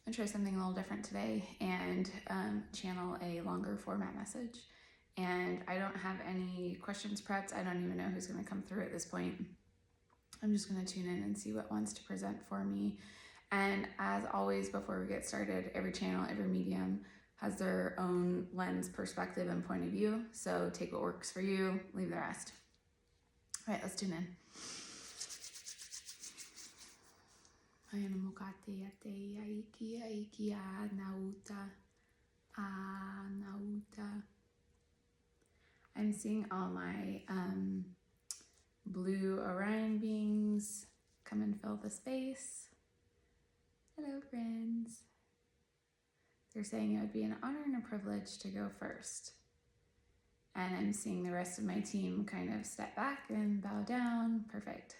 I'm gonna try something a little different today and channel a longer format message. And I don't have any questions prepped. I don't even know who's gonna come through at this point. I'm just gonna tune in and see what wants to present for me. And as always, before we get started, every channel, every medium has their own lens, perspective, and point of view. So take what works for you, leave the rest. All right, let's tune in. I'm seeing all my blue Orion beings come and fill the space. Hello, friends. They're saying it would be an honor and a privilege to go first. And I'm seeing the rest of my team kind of step back and bow down. Perfect.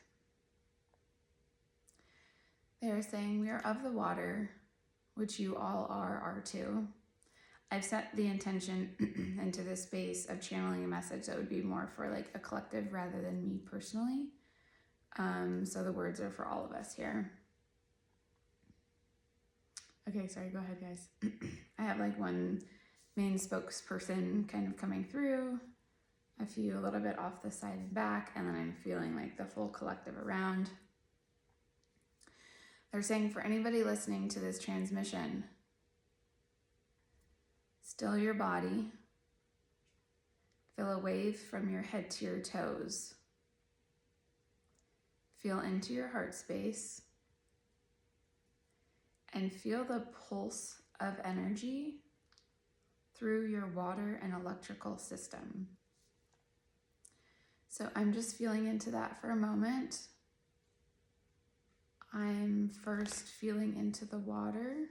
They're saying we are of the water, which you all are too. I've set the intention into this space of channeling a message that would be more for like a collective rather than me personally. So the words are for all of us here. Okay, sorry, go ahead, guys. I have like one main spokesperson kind of coming through, a few a little bit off the side and back, and then I'm feeling like the full collective around. They're saying for anybody listening to this transmission, still your body, feel a wave from your head to your toes, feel into your heart space, and feel the pulse of energy through your water and electrical system. So I'm just feeling into that for a moment. I'm first feeling into the water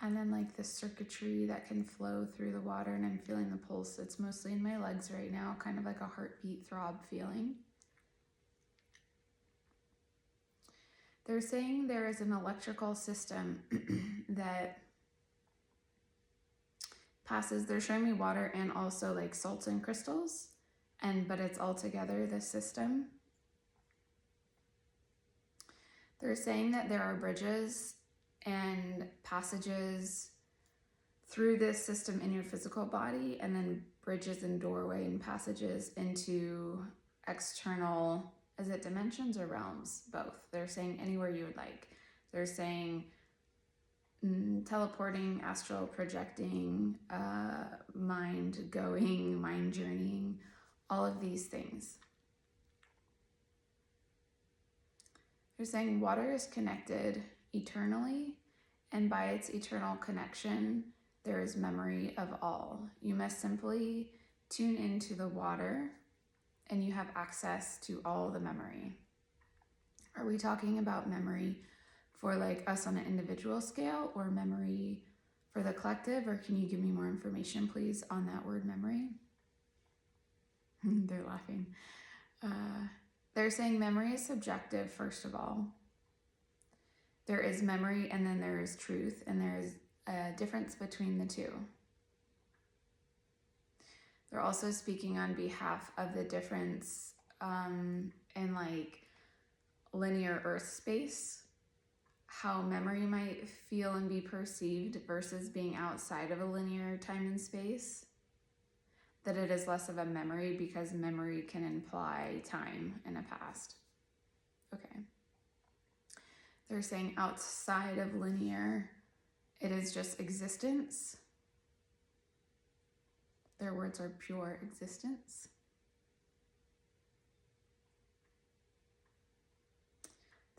and then like the circuitry that can flow through the water, and I'm feeling the pulse. It's mostly in my legs right now, kind of like a heartbeat throb feeling. They're saying there is an electrical system that passes, they're showing me water and also like salts and crystals, but it's all together, this system. They're saying that there are bridges and passages through this system in your physical body, and then bridges and doorway and passages into external, is it dimensions or realms? Both. They're saying anywhere you would like. They're saying teleporting, astral projecting, mind going, mind journeying, all of these things. They're saying water is connected eternally, and by its eternal connection, there is memory of all. You must simply tune into the water and you have access to all the memory. Are we talking about memory for like us on an individual scale, or memory for the collective? Or can you give me more information, please, on that word memory? They're laughing. They're saying memory is subjective, first of all. There is memory and then there is truth, and there is a difference between the two. They're also speaking on behalf of the difference in like linear earth space, how memory might feel and be perceived versus being outside of a linear time and space. That it is less of a memory because memory can imply time in a past. Okay. They're saying outside of linear, it is just existence. Their words are pure existence.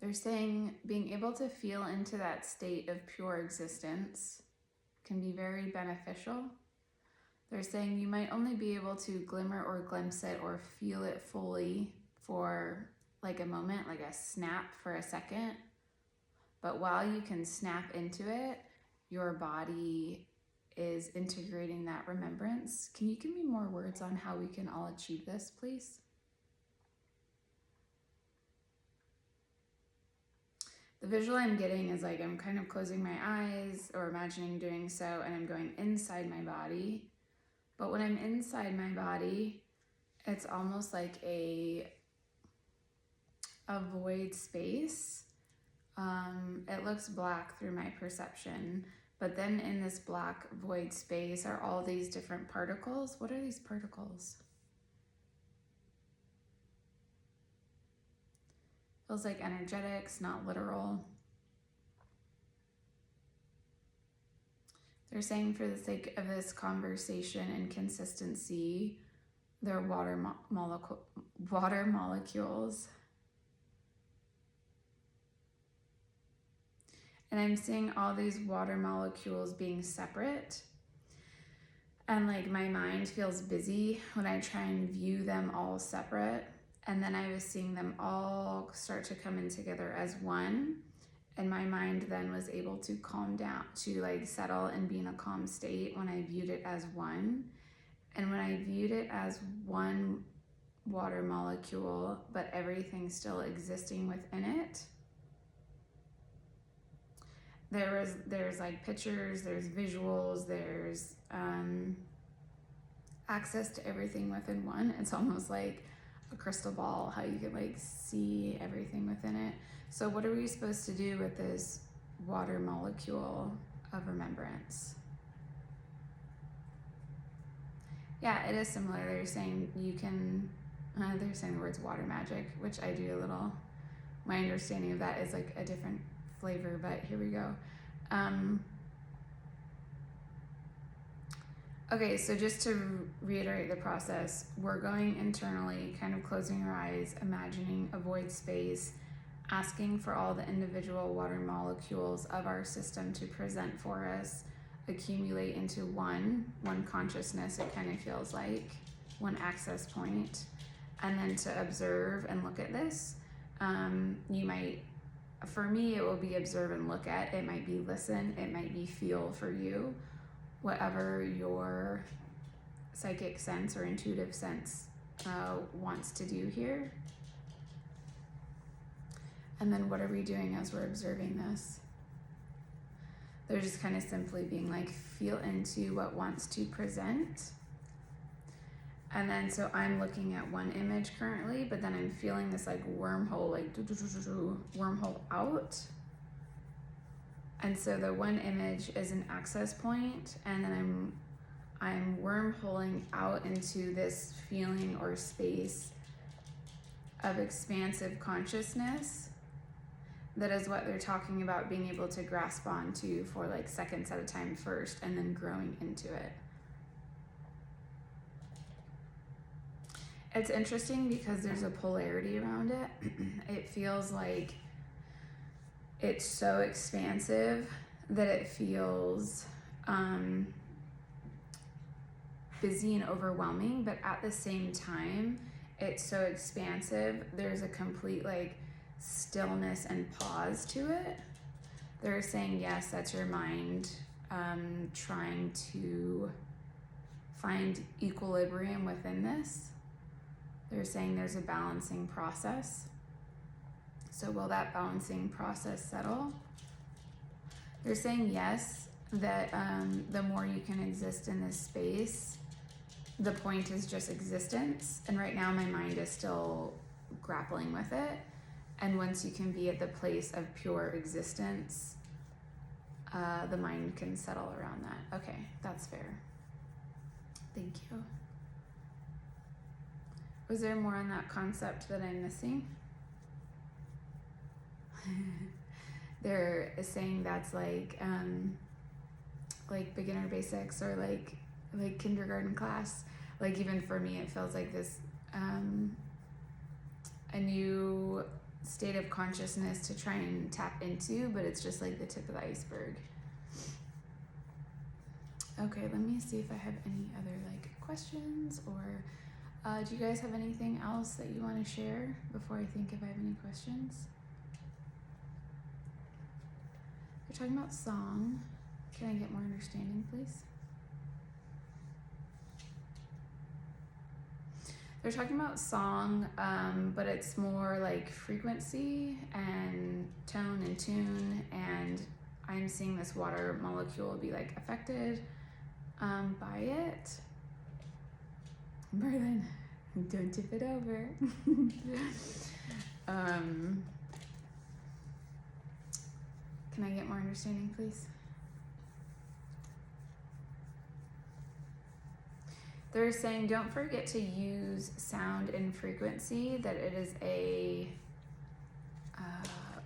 They're saying being able to feel into that state of pure existence can be very beneficial. They're saying you might only be able to glimmer or glimpse it or feel it fully for like a moment, like a snap for a second. But while you can snap into it, your body is integrating that remembrance. Can you give me more words on how we can all achieve this, please? The visual I'm getting is like I'm kind of closing my eyes or imagining doing so, and I'm going inside my body. But when I'm inside my body, it's almost like a void space It looks black through my perception, but then in this black void space are all these different particles. What are these particles? Feels like energetics, not literal. They're saying for the sake of this conversation and consistency, they're water molecules. And I'm seeing all these water molecules being separate. And like my mind feels busy when I try and view them all separate. And then I was seeing them all start to come in together as one. And my mind then was able to calm down, to like settle and be in a calm state when I viewed it as one. And when I viewed it as one water molecule, but everything still existing within it, there's like pictures, there's visuals, there's access to everything within one. It's almost like a crystal ball, how you can like see everything within it. So what are we supposed to do with this water molecule of remembrance? Yeah, it is similar. They're saying you can, they're saying the words water magic, which I do a little, my understanding of that is like a different flavor, but here we go. Okay, so just to reiterate the process, we're going internally, kind of closing our eyes, imagining a void space, asking for all the individual water molecules of our system to present for us, accumulate into one consciousness, it kind of feels like, one access point, and then to observe and look at this. You might, for me, it will be observe and look at, it might be listen, it might be feel for you, whatever your psychic sense or intuitive sense wants to do here. And then what are we doing as we're observing this? They're just kind of simply being like, feel into what wants to present. And then, so I'm looking at one image currently, but then I'm feeling this like wormhole, like wormhole out. And so the one image is an access point, and then I'm wormholing out into this feeling or space of expansive consciousness. That is what they're talking about being able to grasp onto for like seconds at a time first, and then growing into it. It's interesting because there's a polarity around it. It feels like it's so expansive that it feels busy and overwhelming, but at the same time, it's so expansive, there's a complete like stillness and pause to it. They're saying, yes, that's your mind trying to find equilibrium within this. They're saying there's a balancing process. So will that balancing process settle? They're saying yes, that the more you can exist in this space, the point is just existence. And right now my mind is still grappling with it. And once you can be at the place of pure existence, the mind can settle around that. Okay, that's fair. Thank you. Was there more on that concept that I'm missing? They're saying that's like beginner basics, or like kindergarten class. Like even for me, it feels like this a new state of consciousness to try and tap into, but it's just like the tip of the iceberg. Okay, let me see if I have any other like questions, or do you guys have anything else that you want to share before I think if I have any questions? We're talking about song. Can I get more understanding, please? They're talking about song, but it's more like frequency and tone and tune, and I'm seeing this water molecule be like affected by it. Merlin, don't tip it over. Can I get more understanding, please? They're saying don't forget to use sound and frequency, that it is a,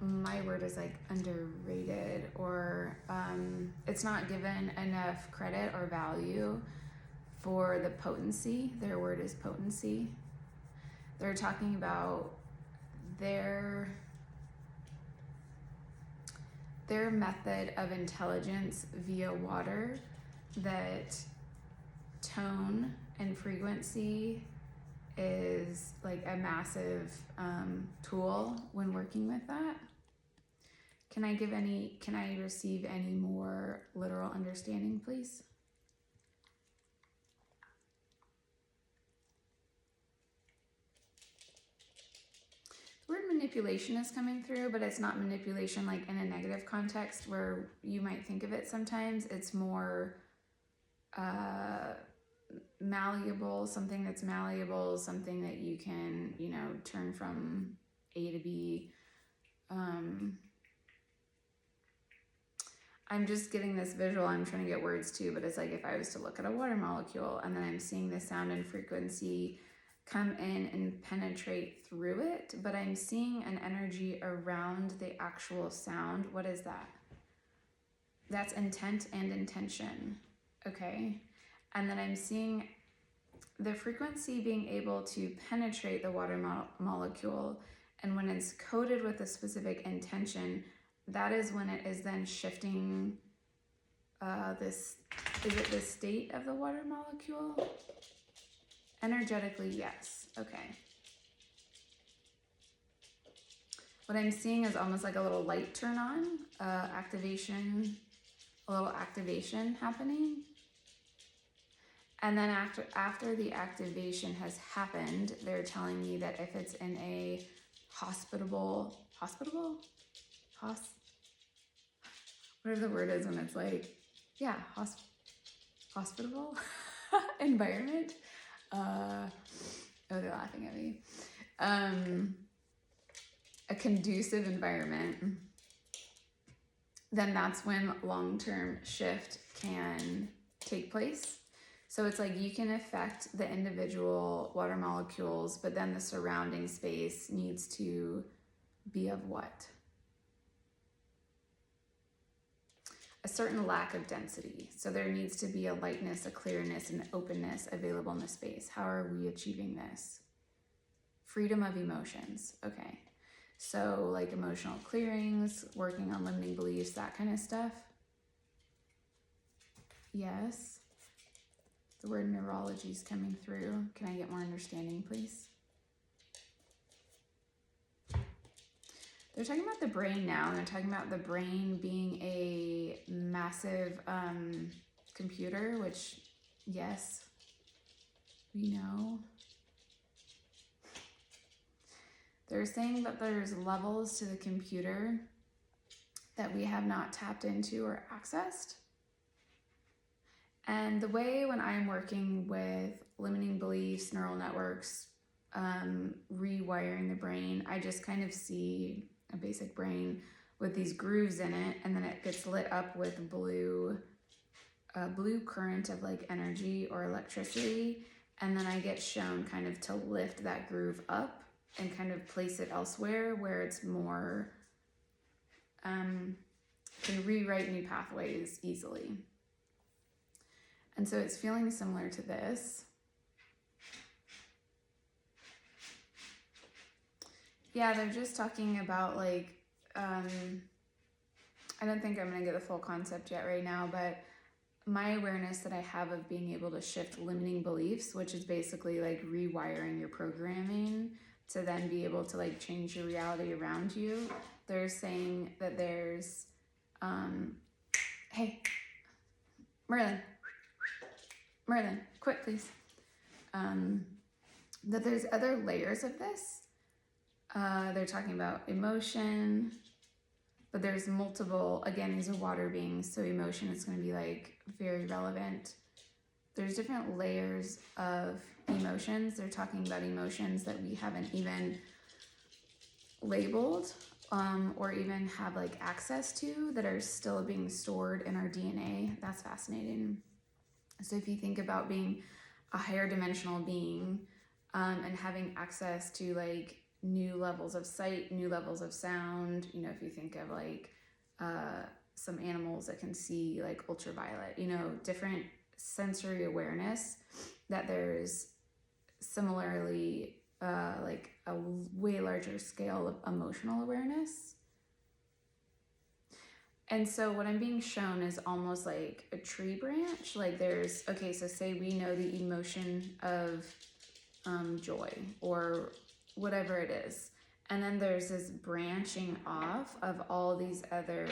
my word is like underrated, or it's not given enough credit or value for the potency. Their word is potency. They're talking about their method of intelligence via water, that tone and frequency is like a massive tool when working with that. Can I receive any more literal understanding, please? The word manipulation is coming through, but it's not manipulation like in a negative context where you might think of it sometimes. It's more malleable, something that's malleable, something that you can, turn from A to B. I'm just getting this visual, I'm trying to get words too, but it's like if I was to look at a water molecule and then I'm seeing the sound and frequency come in and penetrate through it, but I'm seeing an energy around the actual sound. What is that? That's intent and intention, okay? And then I'm seeing the frequency being able to penetrate the water molecule, and when it's coded with a specific intention, that is when it is then shifting is it the state of the water molecule? Energetically, yes. Okay. What I'm seeing is almost like a little light turn on, activation, a little activation happening. And then after the activation has happened, they're telling me that if it's in a whatever the word is when it's like, yeah, hospitable environment. Oh, they're laughing at me. A conducive environment, then that's when long-term shift can take place. So it's like you can affect the individual water molecules, but then the surrounding space needs to be of what? A certain lack of density. So there needs to be a lightness, a clearness, and openness available in the space. How are we achieving this? Freedom of emotions. Okay. So like emotional clearings, working on limiting beliefs, that kind of stuff. Yes. The word neurology is coming through. Can I get more understanding, please? They're talking about the brain now, and they're talking about the brain being a massive computer, which, yes, we know. They're saying that there's levels to the computer that we have not tapped into or accessed. And the way when I'm working with limiting beliefs, neural networks, rewiring the brain, I just kind of see a basic brain with these grooves in it, and then it gets lit up with blue current of like energy or electricity, and then I get shown kind of to lift that groove up and kind of place it elsewhere where it's more, can rewrite new pathways easily. And so it's feeling similar to this. Yeah, they're just talking about like, I don't think I'm gonna get the full concept yet right now, but my awareness that I have of being able to shift limiting beliefs, which is basically like rewiring your programming to then be able to like change your reality around you. They're saying that there's, hey, Merlin, quick please. That there's other layers of this. They're talking about emotion, but there's multiple, again, these are water beings, so emotion is going to be like very relevant. There's different layers of emotions. They're talking about emotions that we haven't even labeled or even have like access to that are still being stored in our DNA. That's fascinating. So if you think about being a higher dimensional being, and having access to like new levels of sight, new levels of sound, you know, if you think of like some animals that can see like ultraviolet, you know, different sensory awareness, that there's similarly like a way larger scale of emotional awareness. And so what I'm being shown is almost like a tree branch. Like there's, okay, so say we know the emotion of joy or whatever it is. And then there's this branching off of all these other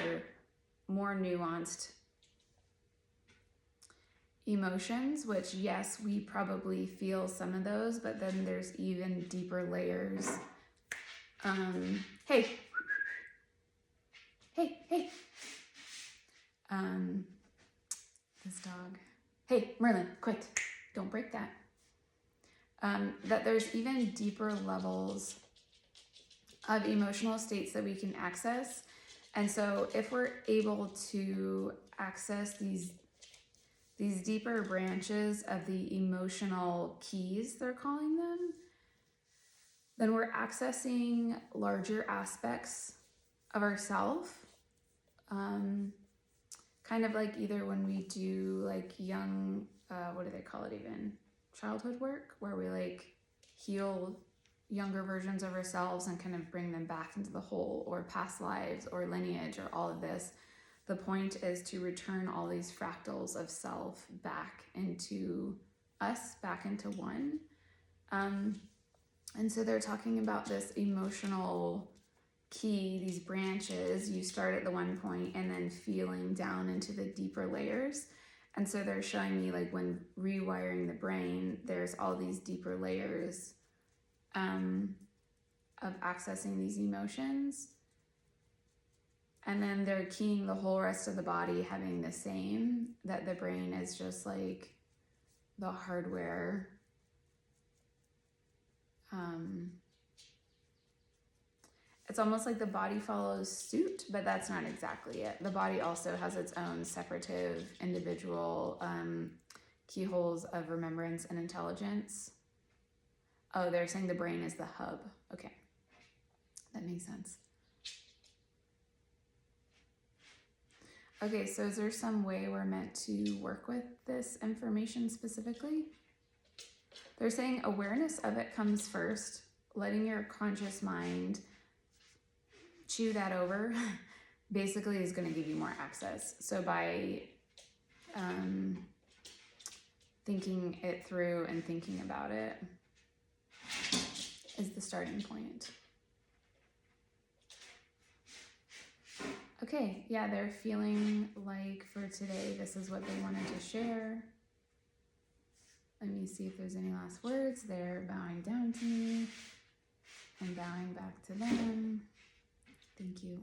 more nuanced emotions, which yes, we probably feel some of those, but then there's even deeper layers. Hey, hey, hey. This dog. Hey, Merlin, quit. Don't break that. That there's even deeper levels of emotional states that we can access. And so if we're able to access these deeper branches of the emotional keys, they're calling them, then we're accessing larger aspects of ourself. Kind of like either when we do like young, what do they call it even? Childhood work, where we like heal younger versions of ourselves and kind of bring them back into the whole, or past lives or lineage or all of this. The point is to return all these fractals of self back into us, back into one. And so they're talking about this emotional key, these branches. You start at the one point and then feeling down into the deeper layers. And so they're showing me like when rewiring the brain, there's all these deeper layers of accessing these emotions. And then they're keying the whole rest of the body having the same, that the brain is just like the hardware. It's almost like the body follows suit, but that's not exactly it. The body also has its own separative, individual keyholes of remembrance and intelligence. Oh, they're saying the brain is the hub. Okay, that makes sense. Okay, so is there some way we're meant to work with this information specifically? They're saying awareness of it comes first, letting your conscious mind chew that over basically is going to give you more access. So by thinking it through and thinking about it is the starting point. Okay, yeah, they're feeling like for today, this is what they wanted to share. Let me see if there's any last words. They're bowing down to me and bowing back to them. Thank you.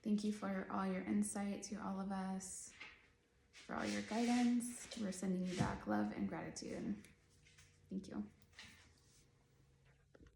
Thank you for all your insight to all of us, for all your guidance. We're sending you back love and gratitude. Thank you.